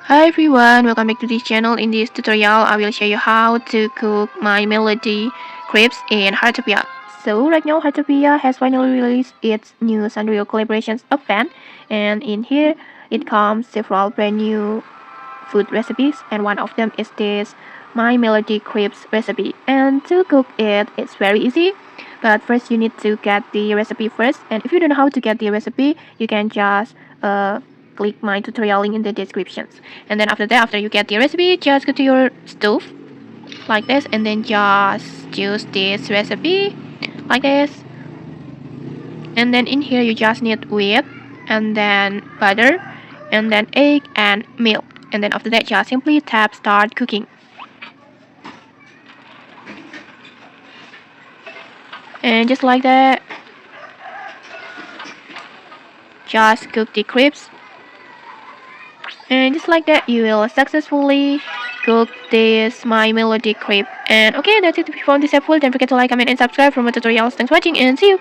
Hi everyone, welcome back to this channel. In this tutorial, I will show you how to cook My Melody Crepes in Heartopia. So right now, Heartopia has finally released its new Sanrio collaborations event, and in here, it comes several brand new food recipes, and one of them is this My Melody Crepes recipe. And to cook it, it's very easy. But first, you need to get the recipe first. And if you don't know how to get the recipe, you can just click my tutorial link in the descriptions. And then after that, after you get the recipe, just go to your stove like this, and then just choose this recipe like this. And then in here, you just need wheat, and then butter, and then egg and milk. And then after that, just simply tap start cooking. And just like that, just cook the crepes. And just like that, you will successfully cook this My Melody Crepe. And okay, that's it. If you found this helpful, don't forget to like, comment, and subscribe for more tutorials. Thanks for watching, and see you!